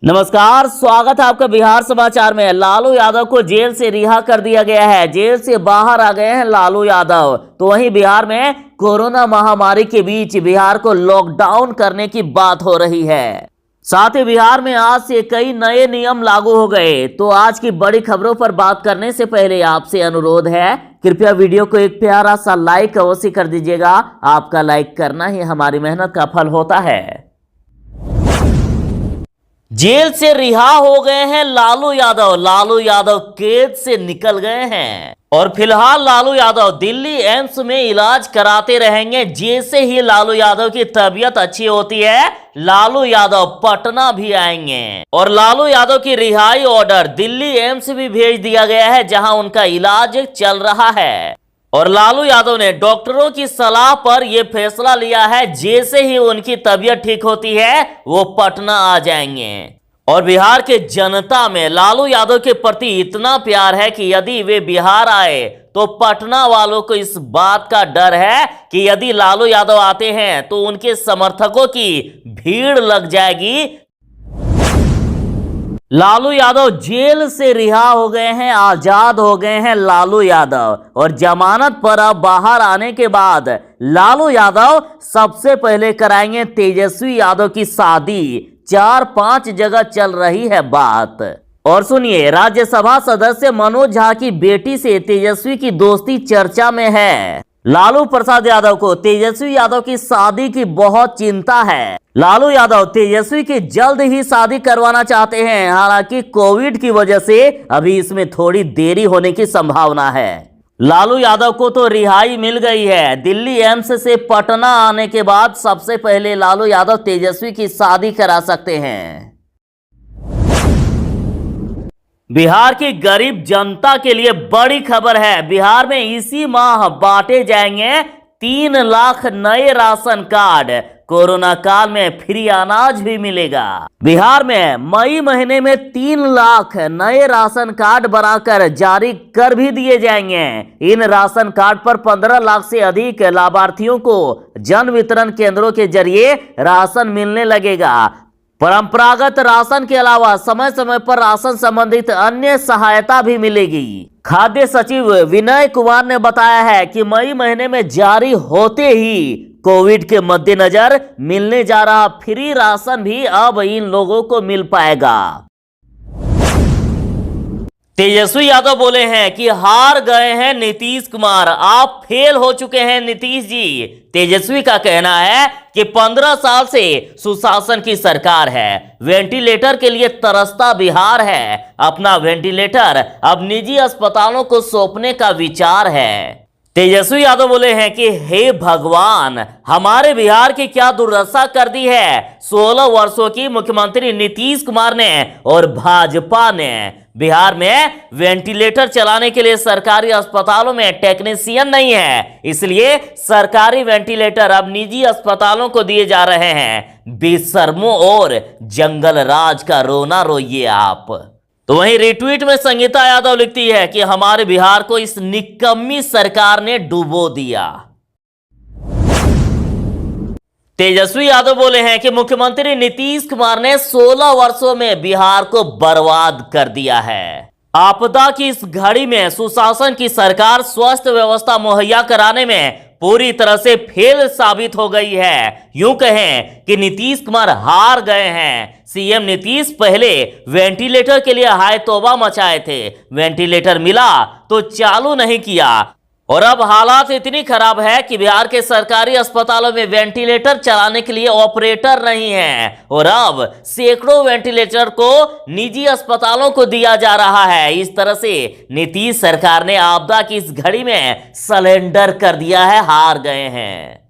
नमस्कार, स्वागत है आपका बिहार समाचार में। लालू यादव को जेल से रिहा कर दिया गया है। जेल से बाहर आ गए हैं लालू यादव। तो वहीं बिहार में कोरोना महामारी के बीच बिहार को लॉकडाउन करने की बात हो रही है। साथ ही बिहार में आज से कई नए नियम लागू हो गए। तो आज की बड़ी खबरों पर बात करने से पहले आपसे अनुरोध है, कृपया वीडियो को एक प्यारा सा लाइक अवश्य कर दीजिएगा। आपका लाइक करना ही हमारी मेहनत का फल होता है। जेल से रिहा हो गए हैं लालू यादव। लालू यादव कैद से निकल गए हैं और फिलहाल लालू यादव दिल्ली एम्स में इलाज कराते रहेंगे। जैसे ही लालू यादव की तबीयत अच्छी होती है, लालू यादव पटना भी आएंगे और लालू यादव की रिहाई ऑर्डर दिल्ली एम्स भी भेज दिया गया है, जहां उनका इलाज चल रहा है। और लालू यादव ने डॉक्टरों की सलाह पर यह फैसला लिया है, जैसे ही उनकी तबीयत ठीक होती है वो पटना आ जाएंगे। और बिहार के जनता में लालू यादव के प्रति इतना प्यार है कि यदि वे बिहार आए तो पटना वालों को इस बात का डर है कि यदि लालू यादव आते हैं तो उनके समर्थकों की भीड़ लग जाएगी। लालू यादव जेल से रिहा हो गए हैं, आजाद हो गए हैं लालू यादव। और जमानत पर अब बाहर आने के बाद लालू यादव सबसे पहले कराएंगे तेजस्वी यादव की शादी। 4-5 जगह चल रही है बात। और सुनिए, राज्यसभा सदस्य मनोज झा की बेटी से तेजस्वी की दोस्ती चर्चा में है। लालू प्रसाद यादव को तेजस्वी यादव की शादी की बहुत चिंता है। लालू यादव तेजस्वी की जल्द ही शादी करवाना चाहते हैं। हालांकि कोविड की वजह से अभी इसमें थोड़ी देरी होने की संभावना है। लालू यादव को तो रिहाई मिल गई है। दिल्ली एम्स से पटना आने के बाद सबसे पहले लालू यादव तेजस्वी की शादी करा सकते हैं। बिहार की गरीब जनता के लिए बड़ी खबर है। बिहार में इसी माह बांटे जाएंगे 3 लाख नए राशन कार्ड। कोरोना काल में फ्री अनाज भी मिलेगा। बिहार में मई महीने में 3 लाख नए राशन कार्ड बनाकर जारी कर भी दिए जाएंगे। इन राशन कार्ड पर 15 लाख से अधिक लाभार्थियों को जन वितरण केंद्रों के जरिए राशन मिलने लगेगा। परंपरागत राशन के अलावा समय समय पर राशन संबंधित अन्य सहायता भी मिलेगी। खाद्य सचिव विनय कुमार ने बताया है कि मई महीने में जारी होते ही कोविड के मद्देनजर मिलने जा रहा फ्री राशन भी अब इन लोगों को मिल पाएगा। तेजस्वी यादव बोले हैं कि हार गए हैं नीतीश कुमार, आप फेल हो चुके हैं नीतीश जी। तेजस्वी का कहना है कि 15 साल से सुशासन की सरकार है, वेंटिलेटर के लिए तरसता बिहार है। अपना वेंटिलेटर अब निजी अस्पतालों को सौंपने का विचार है। तेजस्वी यादव बोले हैं कि हे भगवान, हमारे बिहार की क्या दुर्दशा कर दी है। 16 वर्षों की मुख्यमंत्री नीतीश कुमार ने और भाजपा ने। बिहार में वेंटिलेटर चलाने के लिए सरकारी अस्पतालों में टेक्नीशियन नहीं है, इसलिए सरकारी वेंटिलेटर अब निजी अस्पतालों को दिए जा रहे हैं। बेशर्मों और जंगल राज का रोना रोइए आप। तो वहीं रिट्वीट में संगीता यादव लिखती है कि हमारे बिहार को इस निकम्मी सरकार ने डुबो दिया। तेजस्वी यादव बोले हैं कि मुख्यमंत्री नीतीश कुमार ने 16 वर्षों में बिहार को बर्बाद कर दिया है। आपदा की इस घड़ी में सुशासन की सरकार स्वास्थ्य व्यवस्था मुहैया कराने में पूरी तरह से फेल साबित हो गई है। यूं कहें कि नीतीश कुमार हार गए हैं। सीएम नीतीश पहले वेंटिलेटर के लिए हाय तौबा मचाए थे, वेंटिलेटर मिला तो चालू नहीं किया। और अब हालात इतनी खराब है कि बिहार के सरकारी अस्पतालों में वेंटिलेटर चलाने के लिए ऑपरेटर नहीं है। और अब सैकड़ों वेंटिलेटर को निजी अस्पतालों को दिया जा रहा है। इस तरह से नीतीश सरकार ने आपदा की इस घड़ी में सरेंडर कर दिया है, हार गए हैं।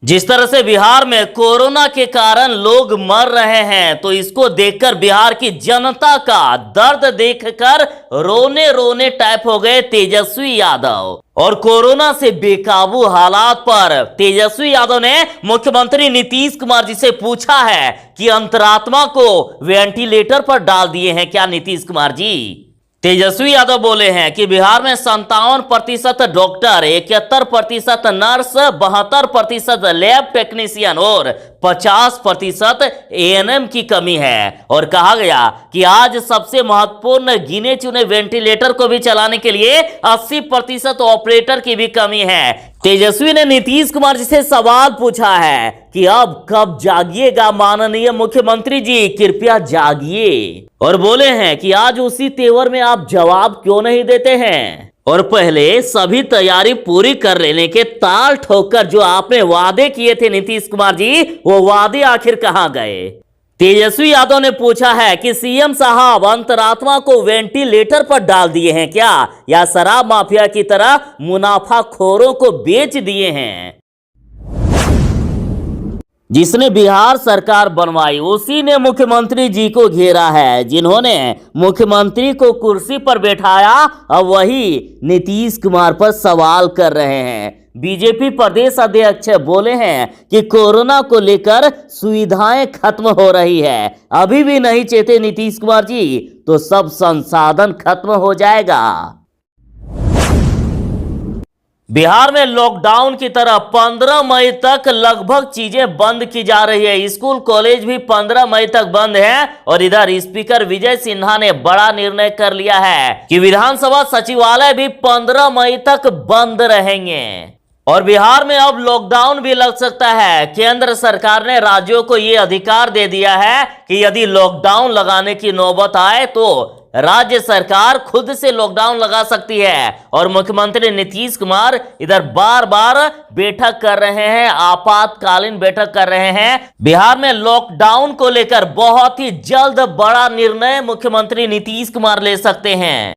जिस तरह से बिहार में कोरोना के कारण लोग मर रहे हैं, तो इसको देखकर बिहार की जनता का दर्द देखकर रोने रोने टाइप हो गए तेजस्वी यादव। और कोरोना से बेकाबू हालात पर तेजस्वी यादव ने मुख्यमंत्री नीतीश कुमार जी से पूछा है कि अंतरात्मा को वेंटिलेटर पर डाल दिए हैं क्या नीतीश कुमार जी। तेजस्वी यादव बोले हैं कि बिहार में 57% डॉक्टर, 71% नर्स, 72% लैब टेक्नीशियन और 50% एएनएम की कमी है। और कहा गया कि आज सबसे महत्वपूर्ण गिने चुने वेंटिलेटर को भी चलाने के लिए 80% ऑपरेटर की भी कमी है। तेजस्वी ने नीतीश कुमार जी से सवाल पूछा है कि अब कब जागिएगा माननीय मुख्यमंत्री जी, कृपया जागिए। और बोले हैं कि आज उसी तेवर में आप जवाब क्यों नहीं देते हैं, और पहले सभी तैयारी पूरी कर लेने के ताल ठोकर जो आपने वादे किए थे नीतीश कुमार जी, वो वादे आखिर कहां गए। तेजस्वी यादव ने पूछा है कि सीएम साहब अंतरात्मा को वेंटिलेटर पर डाल दिए हैं क्या, या शराब माफिया की तरह मुनाफाखोरों को बेच दिए हैं। जिसने बिहार सरकार बनवाई उसी ने मुख्यमंत्री जी को घेरा है। जिन्होंने मुख्यमंत्री को कुर्सी पर बैठाया, अब वही नीतीश कुमार पर सवाल कर रहे हैं। बीजेपी प्रदेश अध्यक्ष बोले हैं कि कोरोना को लेकर सुविधाएं खत्म हो रही है। अभी भी नहीं चेते नीतीश कुमार जी तो सब संसाधन खत्म हो जाएगा। बिहार में लॉकडाउन की तरह 15 मई तक लगभग चीजें बंद की जा रही है। स्कूल कॉलेज भी 15 मई तक बंद है। और इधर स्पीकर विजय सिन्हा ने बड़ा निर्णय कर लिया है कि विधानसभा सचिवालय भी 15 मई तक बंद रहेंगे। और बिहार में अब लॉकडाउन भी लग सकता है। केंद्र सरकार ने राज्यों को यह अधिकार दे दिया है कि यदि लॉकडाउन लगाने की नौबत आए तो राज्य सरकार खुद से लॉकडाउन लगा सकती है। और मुख्यमंत्री नीतीश कुमार इधर बार बार बैठक कर रहे हैं, आपातकालीन बैठक कर रहे हैं। बिहार में लॉकडाउन को लेकर बहुत ही जल्द बड़ा निर्णय मुख्यमंत्री नीतीश कुमार ले सकते हैं।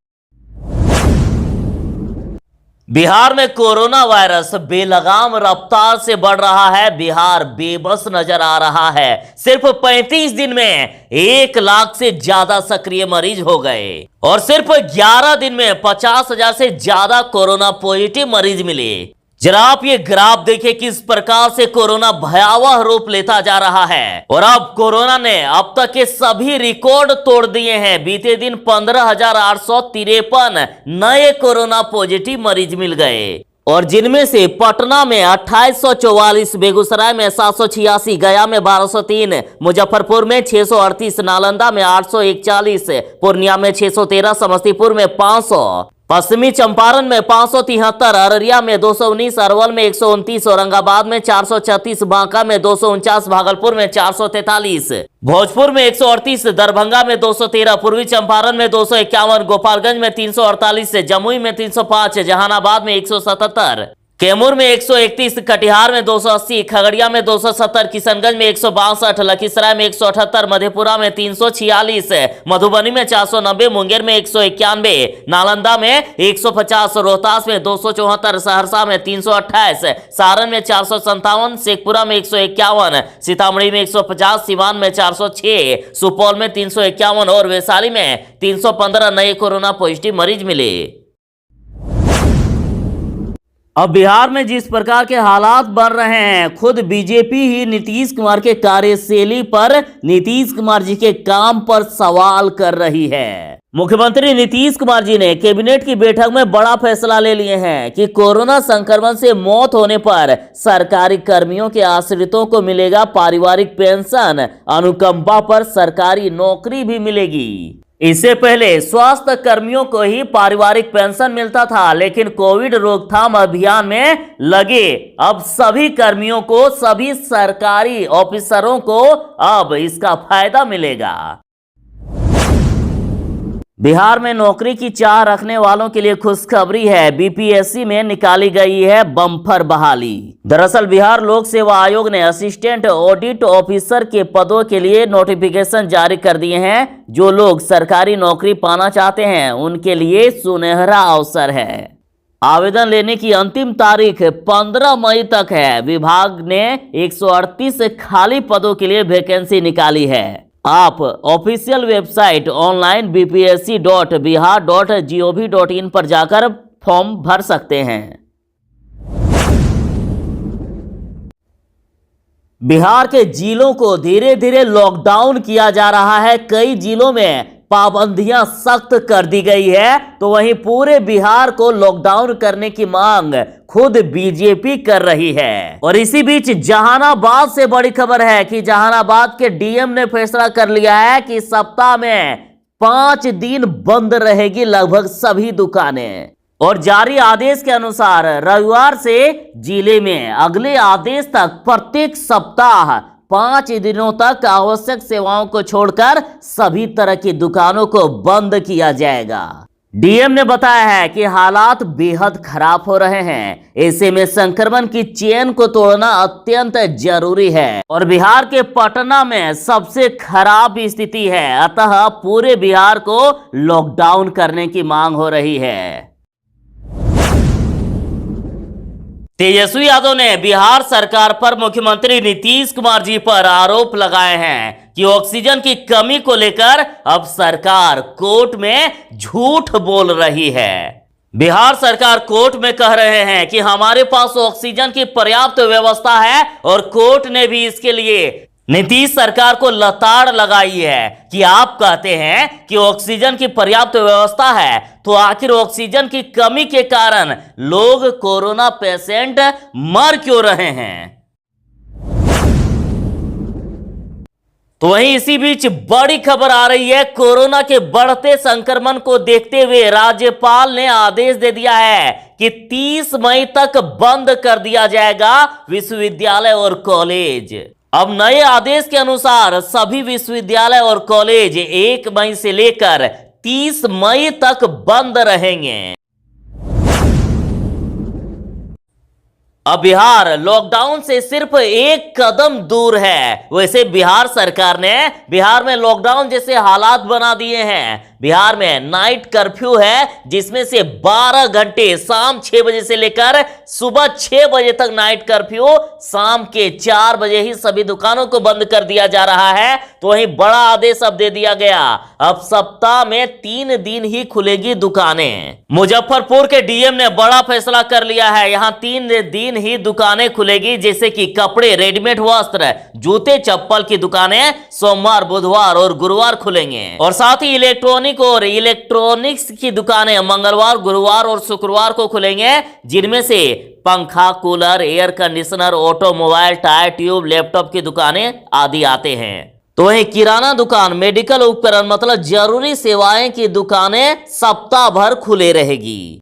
बिहार में कोरोना वायरस बेलगाम रफ्तार से बढ़ रहा है। बिहार बेबस नजर आ रहा है। सिर्फ 35 दिन में 1 लाख से ज्यादा सक्रिय मरीज हो गए और सिर्फ 11 दिन में 50,000 से ज्यादा कोरोना पॉजिटिव मरीज मिले। जरा आप ये ग्राफ देखिए किस प्रकार से कोरोना भयावह रूप लेता जा रहा है। और अब कोरोना ने अब तक के सभी रिकॉर्ड तोड़ दिए हैं। बीते दिन 15,853 नए कोरोना पॉजिटिव मरीज मिल गए, और जिनमें से पटना में 2844, बेगूसराय में 786, गया में 1203, मुजफ्फरपुर में 638, नालंदा में 841, पूर्णिया में 613, समस्तीपुर में 500, पश्चिमी चंपारण में 573, अररिया में 219, अरवल में 129, औरंगाबाद में 436, बांका में 249, भागलपुर में 443, भोजपुर में 138, दरभंगा में 213, पूर्वी चंपारण में 251, गोपालगंज में 348, जमुई में 305, जहानाबाद में 177, कैमूर में 131, कटिहार में 280, खगड़िया में 270, किशनगंज में 162, लखीसराय में 178, मधेपुरा में 346, मधुबनी में 490, मुंगेर में 191, नालंदा में 150, रोहतास में 274, सहरसा में 328, सारण में 457, शेखपुरा में 151, सीतामढ़ी में 150, सिवान में 406, सुपौल में 351 और वैशाली में 315 नए कोरोना पॉजिटिव मरीज मिले। अब बिहार में जिस प्रकार के हालात बन रहे हैं, खुद बीजेपी ही नीतीश कुमार के कार्यशैली पर, नीतीश कुमार जी के काम पर सवाल कर रही है। मुख्यमंत्री नीतीश कुमार जी ने कैबिनेट की बैठक में बड़ा फैसला ले लिए हैं कि कोरोना संक्रमण से मौत होने पर सरकारी कर्मियों के आश्रितों को मिलेगा पारिवारिक पेंशन, अनुकंपा पर सरकारी नौकरी भी मिलेगी। इससे पहले स्वास्थ्य कर्मियों को ही पारिवारिक पेंशन मिलता था, लेकिन कोविड रोकथाम अभियान में लगे अब सभी कर्मियों को, सभी सरकारी ऑफिसरों को अब इसका फायदा मिलेगा। बिहार में नौकरी की चाह रखने वालों के लिए खुशखबरी है। बीपीएससी में निकाली गई है बम्पर बहाली। दरअसल बिहार लोक सेवा आयोग ने असिस्टेंट ऑडिट ऑफिसर के पदों के लिए नोटिफिकेशन जारी कर दिए हैं। जो लोग सरकारी नौकरी पाना चाहते हैं उनके लिए सुनहरा अवसर है। आवेदन लेने की अंतिम तारीख 15 मई तक है। विभाग ने 138 खाली पदों के लिए वैकेंसी निकाली है। आप ऑफिशियल वेबसाइट online bpsc.bihar.gov.in पर जाकर फॉर्म भर सकते हैं। बिहार के जिलों को धीरे धीरे लॉकडाउन किया जा रहा है। कई जिलों में पाबंदियां सख्त कर दी गई है, तो वहीं पूरे बिहार को लॉकडाउन करने की मांग खुद बीजेपी कर रही है। और इसी बीच जहानाबाद से बड़ी खबर है कि जहानाबाद के डीएम ने फैसला कर लिया है कि सप्ताह में 5 दिन बंद रहेगी लगभग सभी दुकानें। और जारी आदेश के अनुसार रविवार से जिले में अगले आदेश तक प्रत्येक सप्ताह 5 दिनों तक आवश्यक सेवाओं को छोड़कर सभी तरह की दुकानों को बंद किया जाएगा। डीएम ने बताया है कि हालात बेहद खराब हो रहे हैं, ऐसे में संक्रमण की चेन को तोड़ना अत्यंत जरूरी है और बिहार के पटना में सबसे खराब स्थिति है, अतः पूरे बिहार को लॉकडाउन करने की मांग हो रही है। तेजस्वी यादव ने बिहार सरकार पर मुख्यमंत्री नीतीश कुमार जी पर आरोप लगाए हैं कि ऑक्सीजन की कमी को लेकर अब सरकार कोर्ट में झूठ बोल रही है। बिहार सरकार कोर्ट में कह रहे हैं कि हमारे पास ऑक्सीजन की पर्याप्त व्यवस्था है और कोर्ट ने भी इसके लिए नीतीश सरकार को लताड़ लगाई है कि आप कहते हैं कि ऑक्सीजन की पर्याप्त व्यवस्था है, तो आखिर ऑक्सीजन की कमी के कारण लोग कोरोना पेशेंट मर क्यों रहे हैं। तो वहीं इसी बीच बड़ी खबर आ रही है, कोरोना के बढ़ते संक्रमण को देखते हुए राज्यपाल ने आदेश दे दिया है कि 30 मई तक बंद कर दिया जाएगा विश्वविद्यालय और कॉलेज। अब नए आदेश के अनुसार सभी विश्वविद्यालय और कॉलेज 1 मई से लेकर 30 मई तक बंद रहेंगे। अब बिहार लॉकडाउन से सिर्फ एक कदम दूर है। वैसे बिहार सरकार ने बिहार में लॉकडाउन जैसे हालात बना दिए हैं। बिहार में नाइट कर्फ्यू है, जिसमें से 12 घंटे शाम 6 बजे से लेकर सुबह 6 बजे तक नाइट कर्फ्यू, शाम के 4 बजे ही सभी दुकानों को बंद कर दिया जा रहा है। तो वहीं बड़ा आदेश अब दे दिया गया, अब सप्ताह में 3 दिन ही खुलेगी दुकानें। मुजफ्फरपुर के डीएम ने बड़ा फैसला कर लिया है, यहां 3 दिन ही दुकानें खुलेगी, जैसे कि कपड़े, रेडीमेड वस्त्र, जूते चप्पल की दुकानें सोमवार, बुधवार और गुरुवार खुलेंगे। और साथ ही इलेक्ट्रॉनिक्स की दुकानें मंगलवार, गुरुवार और शुक्रवार को खुलेंगे, जिनमें से पंखा, cooler, air conditioner, automobile, tyre tube, laptop की दुकानें आदि आते हैं। तो वहीं किराना दुकान, मेडिकल उपकरण मतलब जरूरी सेवाएं की दुकानें सप्ताह भर खुले रहेगी।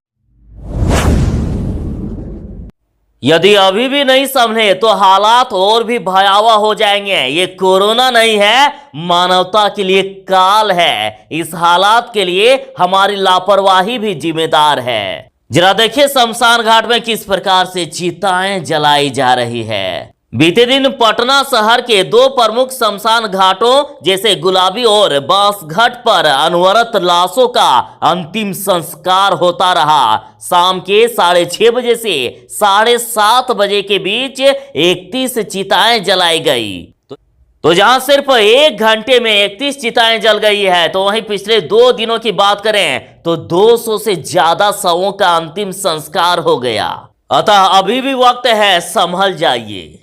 यदि अभी भी नहीं संभले तो हालात और भी भयावह हो जाएंगे। ये कोरोना नहीं है, मानवता के लिए काल है। इस हालात के लिए हमारी लापरवाही भी जिम्मेदार है। जरा देखिए शमशान घाट में किस प्रकार से चिताएं जलाई जा रही है। बीते दिन पटना शहर के 2 प्रमुख शमशान घाटों जैसे गुलाबी और बांसघाट पर अनवरत लाशों का अंतिम संस्कार होता रहा। शाम के 6:30 बजे से 7:30 बजे के बीच 31 चिताएं जलाई गई। तो जहां सिर्फ 1 घंटे में 31 चिताएं जल गई है, तो वहीं पिछले 2 दिनों की बात करें तो 200 से ज्यादा शवों का अंतिम संस्कार हो गया। अतः अभी भी वक्त है, संभल जाइए।